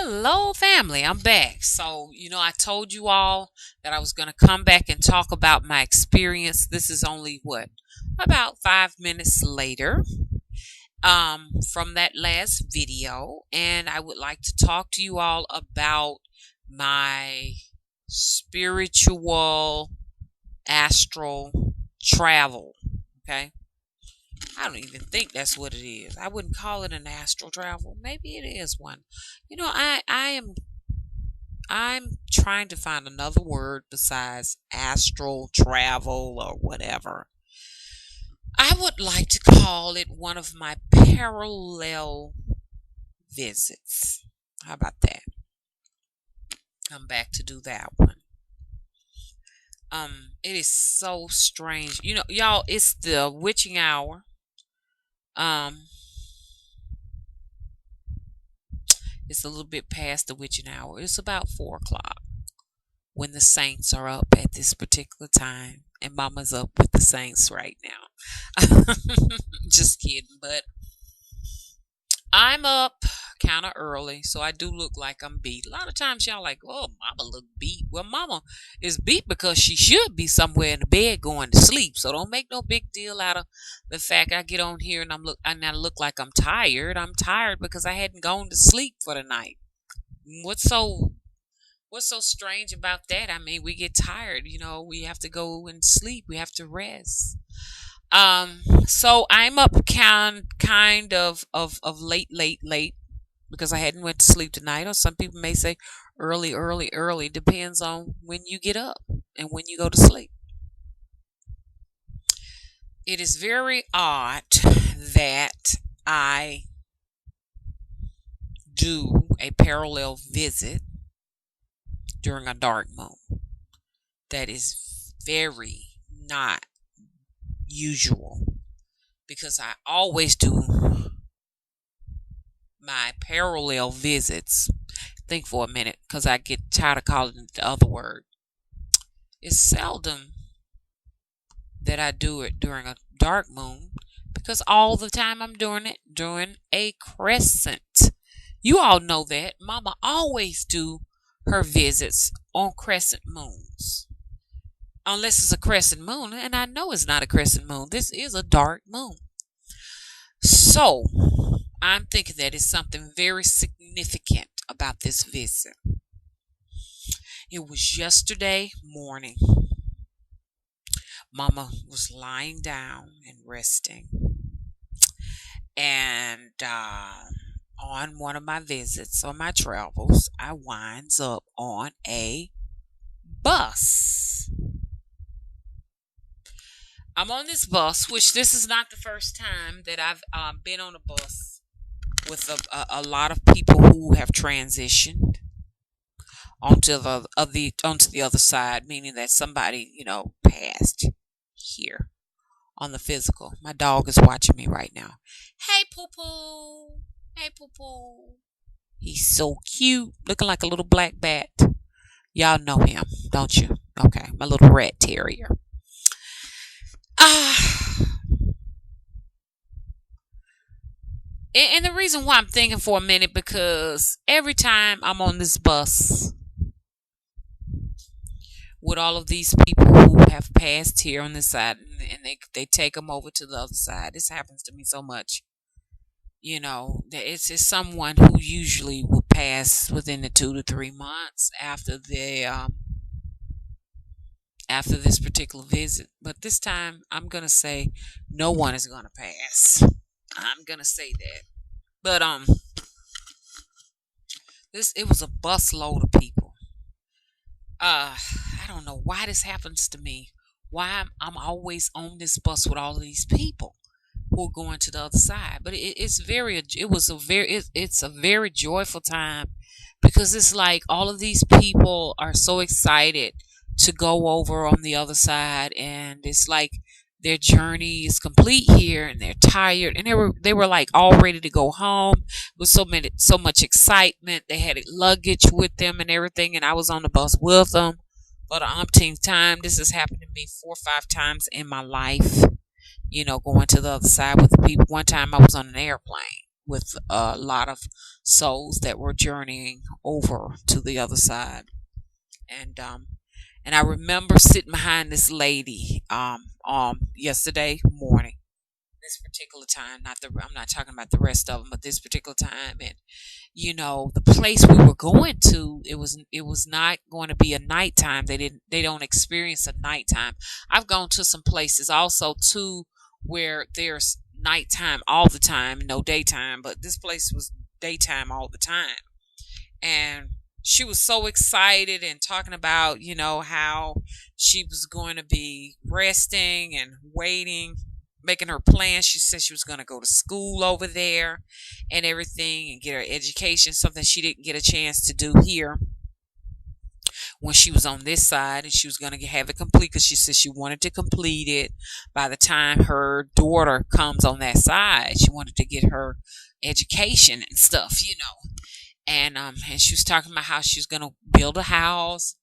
Hello, family. I'm back. So, I told you all that I was going to come back and talk about my experience. This is only what? About 5 minutes later from that last video. And I would like to talk to you all about my spiritual astral travel. Okay. I don't even think that's what it is. I wouldn't call it an astral travel. Maybe it is one. I'm trying to find another word besides astral travel or whatever. I would like to call it one of my parallel visits. How about that? I'm back to do that one. It is so strange. Y'all, it's the witching hour. Um, it's a little bit past the witching hour. It's about 4 o'clock when the saints are up at this particular time, and Mama's up with the saints right now. Just kidding, but I'm up kind of early, so I do look like I'm beat. A lot of times y'all like, oh, Mama look beat. Well, Mama is beat because she should be somewhere in the bed going to sleep. So don't make no big deal out of the fact I get on here and I look like I'm tired. I'm tired because I hadn't gone to sleep for the night. What's so What's so strange about that? I mean, we get tired, we have to go and sleep. We have to rest. So I'm up kind of late because I hadn't went to sleep tonight, or some people may say early. Depends on when you get up and when you go to sleep. It is very odd that I do a parallel visit during a dark moon. That is very not usual because I always do my parallel visits. Think for a minute because I get tired of calling it the other word. It's seldom that I do it during a dark moon because all the time I'm doing it during a crescent. You all know that Mama always do her visits on crescent moons. Unless it's a crescent moon, and I know it's not a crescent moon. This is a dark moon. So, I'm thinking that it's something very significant about this visit. It was yesterday morning. Mama was lying down and resting. And on one of my visits, on my travels, I winds up on a bus. I'm on this bus, which this is not the first time that I've been on a bus with a lot of people who have transitioned onto the other side, meaning that somebody passed here on the physical. My dog is watching me right now. Hey, poo poo. Hey, poo poo. He's so cute, looking like a little black bat. Y'all know him, don't you? Okay, my little rat terrier. Ah, and the reason why I'm thinking for a minute because every time I'm on this bus with all of these people who have passed here on this side and they take them over to the other side. This happens to me so much. That it's someone who usually will pass within the 2 to 3 months after this particular visit. But this time I'm gonna say no one is gonna pass. I'm gonna say that. But it was a busload of people. I don't know why this happens to me. Why I'm always on this bus with all of these people who are going to the other side. But it's a very joyful time because it's like all of these people are so excited to go over on the other side, and it's like their journey is complete here and they're tired and they were like all ready to go home with so much excitement. They had luggage with them and everything, and I was on the bus with them for the umpteenth time. This has happened to me 4 or 5 times in my life, going to the other side with the people. One time I was on an airplane with a lot of souls that were journeying over to the other side. And I remember sitting behind this lady yesterday morning, this particular time. I'm not talking about the rest of them, but this particular time. And the place we were going to, it was not going to be a nighttime. They don't experience a nighttime. I've gone to some places also too where there's nighttime all the time, no daytime, but this place was daytime all the time. And she was so excited and talking about, how she was going to be resting and waiting, making her plans. She said she was going to go to school over there and everything and get her education, something she didn't get a chance to do here when she was on this side. And she was going to have it complete because she said she wanted to complete it by the time her daughter comes on that side. She wanted to get her education and stuff. And she was talking about how she was going to build a house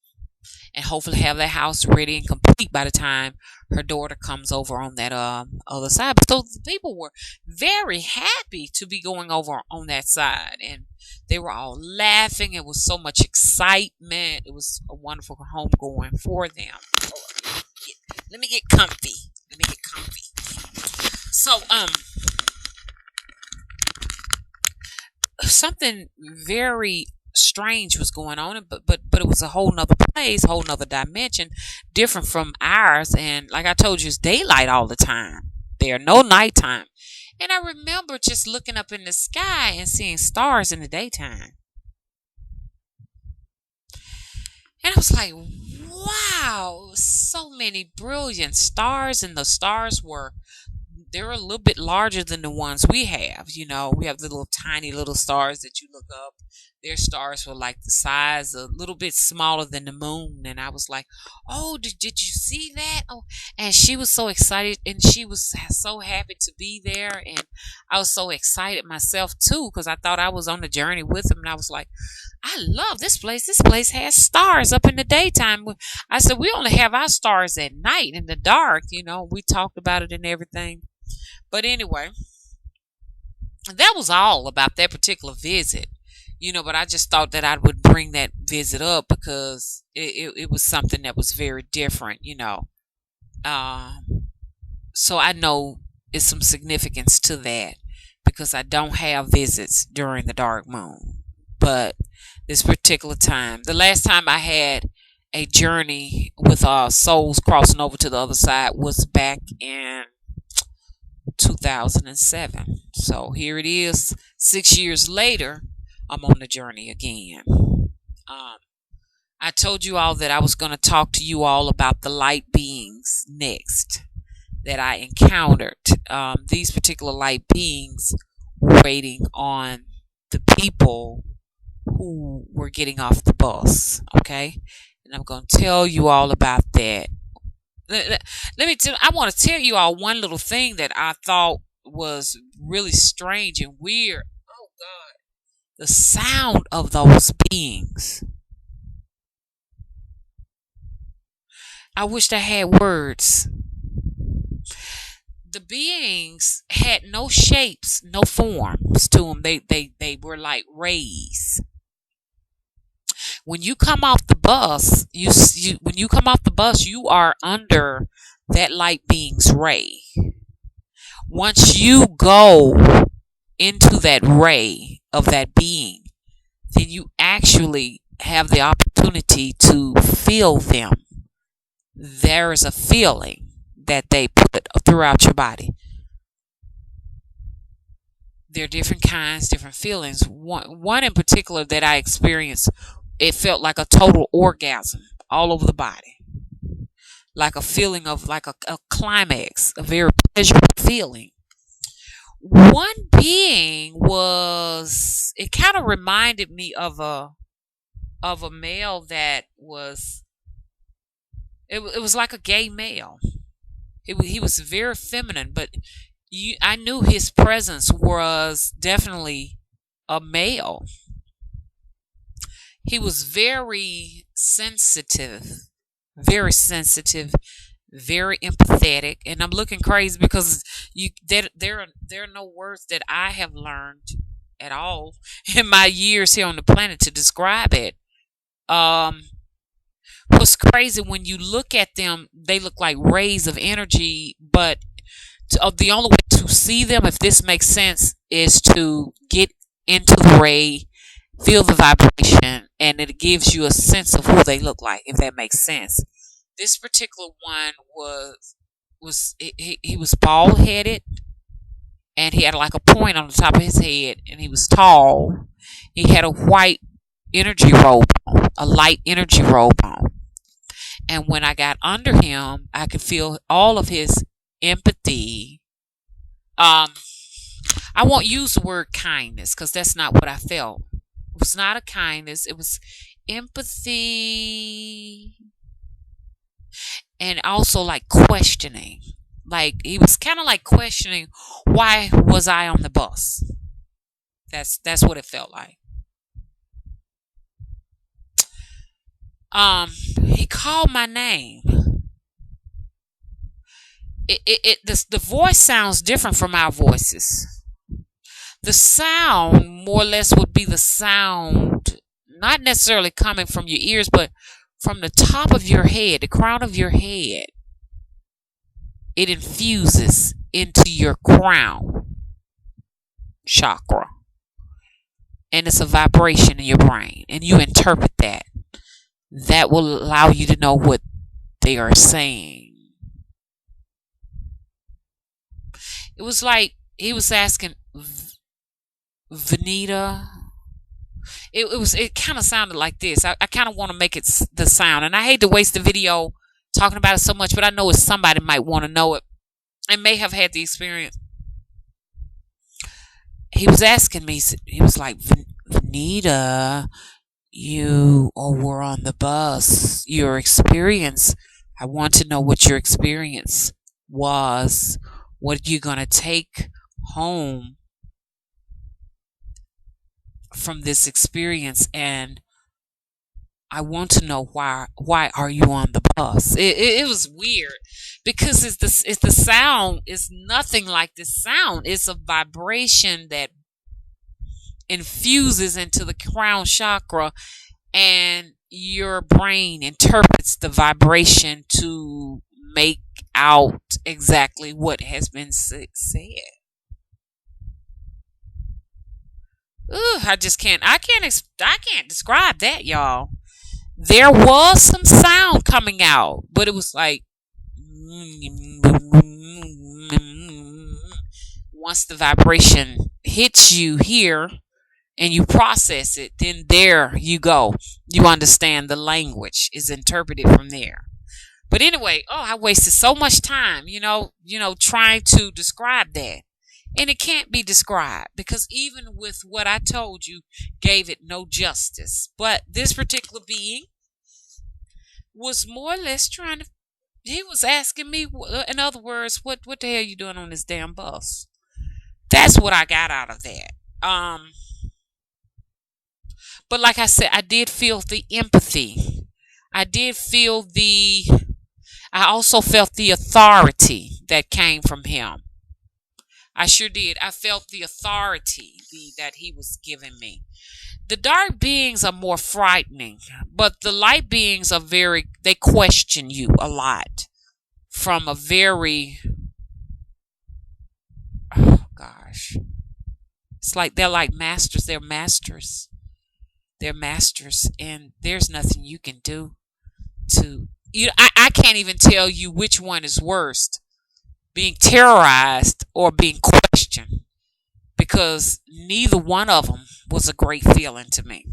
and hopefully have that house ready and complete by the time her daughter comes over on that other side. So the people were very happy to be going over on that side, and they were all laughing. It was so much excitement. It was a wonderful home going for them. Let me get comfy. Let me get comfy. So something very strange was going on, but it was a whole nother place, whole nother dimension, different from ours. And like I told you, it's daylight all the time there, no nighttime. And I remember just looking up in the sky and seeing stars in the daytime, and I was like, wow, so many brilliant stars. And the stars were, they're a little bit larger than the ones we have. We have the little tiny little stars that you look up. Their stars were like the size, a little bit smaller than the moon. And I was like, oh, did you see that? Oh, and she was so excited, and she was so happy to be there. And I was so excited myself too, because I thought I was on the journey with them. And I was like, I love this place. This place has stars up in the daytime. I said, we only have our stars at night in the dark. We talked about it and everything. But anyway, that was all about that particular visit. But I just thought that I would bring that visit up because it was something that was very different. So I know it's some significance to that because I don't have visits during the dark moon. But this particular time, the last time I had a journey with souls crossing over to the other side was back in 2007. So here it is, 6 years later, I'm on the journey again. I told you all that I was going to talk to you all about the light beings next that I encountered. These particular light beings were waiting on the people who were getting off the bus. Okay? And I'm going to tell you all about that. Let me tell. I want to tell you all one little thing that I thought was really strange and weird. Oh God, the sound of those beings. I wished I had words. The beings had no shapes, no forms to them. They were like rays. When you come off the bus, when you come off the bus, you are under that light being's ray. Once you go into that ray of that being, then you actually have the opportunity to feel them. There is a feeling that they put throughout your body. There are different kinds, different feelings. One in particular that I experienced, it felt like a total orgasm all over the body, like a feeling of like a climax, a very pleasurable feeling. One being was, it kind of reminded me of a male that was, it was like a gay male. He was very feminine, but I knew his presence was definitely a male. He was very sensitive, very empathetic, and I'm looking crazy because there are no words that I have learned at all in my years here on the planet to describe it. Um, what's crazy when you look at them, they look like rays of energy, but the only way to see them, if this makes sense, is to get into the ray, feel the vibration, and it gives you a sense of who they look like, if that makes sense. This particular one he was bald headed, and he had like a point on the top of his head, and he was tall. He had a white energy robe on, a light energy robe on. And when I got under him, I could feel all of his empathy. Um, I won't use the word kindness because that's not what I felt. It was not a kindness. It was empathy and also like questioning. Like he was kind of like questioning, why was I on the bus? That's what it felt like. He called my name. The voice sounds different from our voices. The sound more or less would be the sound, not necessarily coming from your ears, but from the top of your head, the crown of your head. It infuses into your crown chakra, and it's a vibration in your brain, and you interpret that. That will allow you to know what they are saying. It was like he was asking Vanita. It kind of sounded like this. I kind of want to make it the sound, and I hate to waste the video talking about it so much, but I know somebody might want to know it and may have had the experience. He was asking me. He was like, Vanita, you were on the bus. Your experience. I want to know what your experience was. What are you gonna take home from this experience? And I want to know why are you on the bus? It was weird because it's the sound is nothing like this sound. It's a vibration that infuses into the crown chakra, and your brain interprets the vibration to make out exactly what has been said. Ugh, I can't describe that, y'all. There was some sound coming out, but it was like once the vibration hits you here and you process it, then there you go. You understand the language is interpreted from there. But anyway, I wasted so much time, trying to describe that. And it can't be described because even with what I told you, gave it no justice. But this particular being was more or less he was asking me, in other words, what the hell are you doing on this damn bus? That's what I got out of that. But like I said, I did feel the empathy. I did feel I also felt the authority that came from him. I sure did. I felt the authority that he was giving me. The dark beings are more frightening, but the light beings they question you a lot from a very, oh gosh. It's like they're like masters. They're masters. They're masters, and there's nothing you can do I can't even tell you which one is worst, being terrorized or being questioned, because neither one of them was a great feeling to me.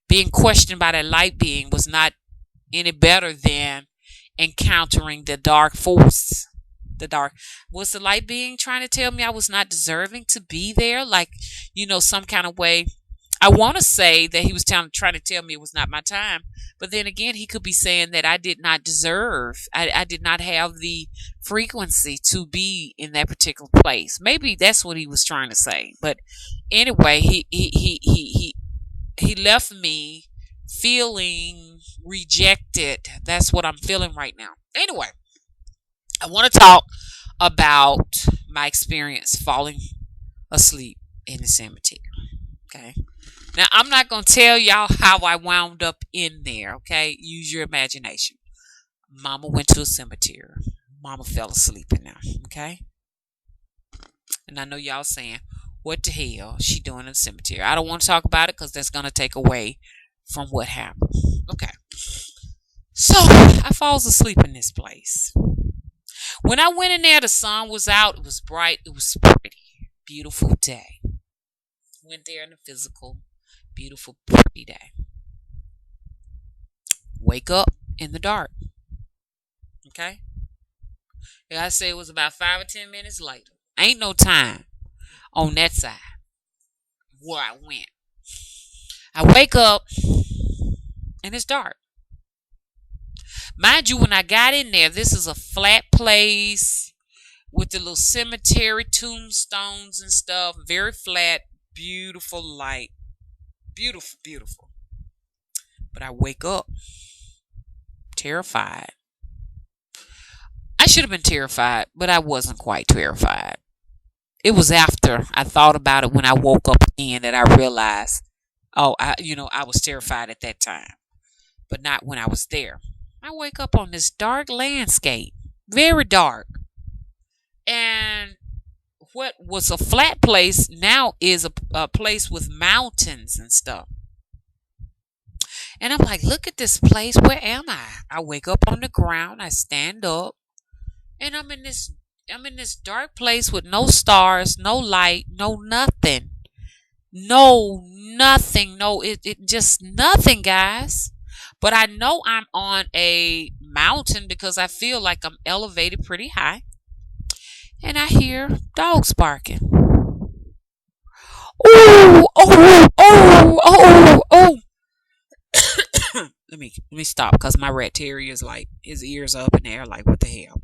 Being questioned by that light being was not any better than encountering the dark force. The dark was the light being trying to tell me I was not deserving to be there, like some kind of way. I want to say that he was trying to tell me it was not my time, but then again, he could be saying that I did not deserve. I did not have the frequency to be in that particular place. Maybe that's what he was trying to say. But anyway, he left me feeling rejected. That's what I'm feeling right now. Anyway, I want to talk about my experience falling asleep in the cemetery. Okay. Now, I'm not going to tell y'all how I wound up in there. Okay. Use your imagination. Mama went to a cemetery. Mama fell asleep in there. Okay. And I know y'all saying, what the hell she doing in the cemetery? I don't want to talk about it because that's going to take away from what happened. Okay. So I falls asleep in this place. When I went in there, the sun was out. It was bright. It was pretty. Beautiful day. Went there in the physical. Beautiful, pretty day. Wake up in the dark. Okay? Like I say, it was about 5 or 10 minutes later. Ain't no time on that side where I went. I wake up and it's dark. Mind you, when I got in there, this is a flat place with the little cemetery tombstones and stuff. Very flat, beautiful light. Beautiful, beautiful. But I wake up terrified. I should have been terrified, but I wasn't quite terrified. It was after I thought about it when I woke up again that I realized, oh, I was terrified at that time, but not when I was there. I wake up on this dark landscape, very dark, and what was a flat place now is a place with mountains and stuff. And I'm like, look at this place. Where am I? I wake up on the ground. I stand up, and I'm in this dark place with no stars, no light, no nothing. No nothing. No, it just nothing, guys. But I know I'm on a mountain because I feel like I'm elevated pretty high. And I hear dogs barking. Oh, oh, oh, oh, oh. let me stop because my rat terrier is like his ears up in the air, like what the hell?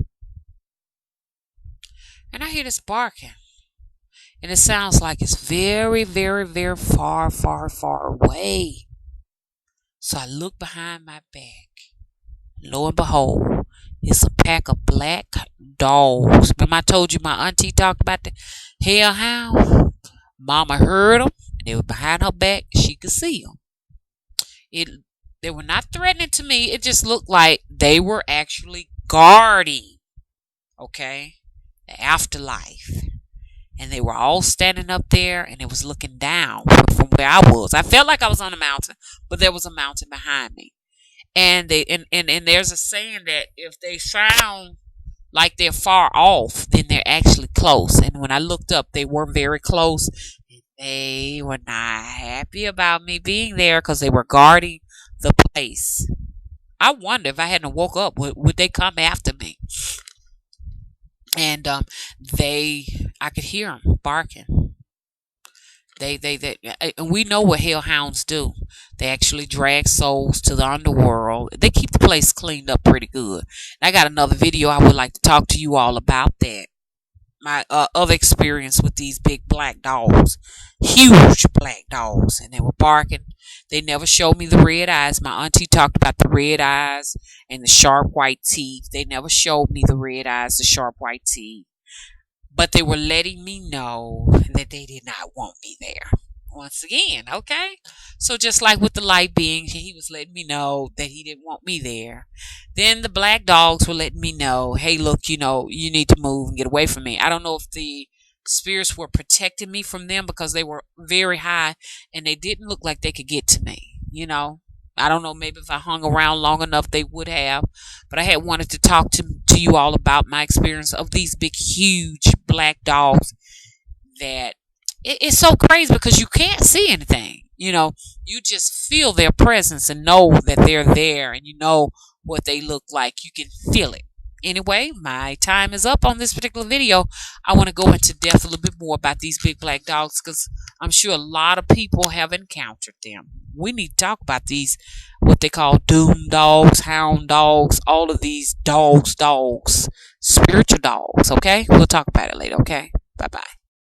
And I hear this barking, and it sounds like it's very, very, very far, far, far away. So I look behind my back. Lo and behold, it's a pack of black dogs. Remember I told you my auntie talked about the hellhound? Mama heard them, and they were behind her back. She could see them. It They were not threatening to me. It just looked like they were actually guarding, okay, the afterlife. And they were all standing up there, and it was looking down from where I was. I felt like I was on a mountain, but there was a mountain behind me. And and there's a saying that if they sound like they're far off, then they're actually close. And when I looked up, they were very close. They were not happy about me being there because they were guarding the place. I wonder if I hadn't woke up, would they come after me? And I could hear them barking. And we know what hellhounds do. They actually drag souls to the underworld. They keep the place cleaned up pretty good. I got another video I would like to talk to you all about that. My other experience with these big black dogs, huge black dogs, and they were barking. They never showed me the red eyes. My auntie talked about the red eyes and the sharp white teeth. They never showed me the red eyes, the sharp white teeth, but they were letting me know that they did not want me there. Once again, okay? So just like with the light being, he was letting me know that he didn't want me there. Then the black dogs were letting me know, hey, look, you need to move and get away from me. I don't know if the spirits were protecting me from them because they were very high and they didn't look like they could get to me. I don't know, maybe if I hung around long enough they would have, but I had wanted to talk to you all about my experience of these big huge black dogs that it's so crazy because you can't see anything. You just feel their presence and know that they're there, and you know what they look like. You can feel it. Anyway, my time is up on this particular video. I want to go into depth a little bit more about these big black dogs because I'm sure a lot of people have encountered them. We need to talk about these, what they call doom dogs, hound dogs, all of these dogs, spiritual dogs, okay? We'll talk about it later, okay? Bye-bye.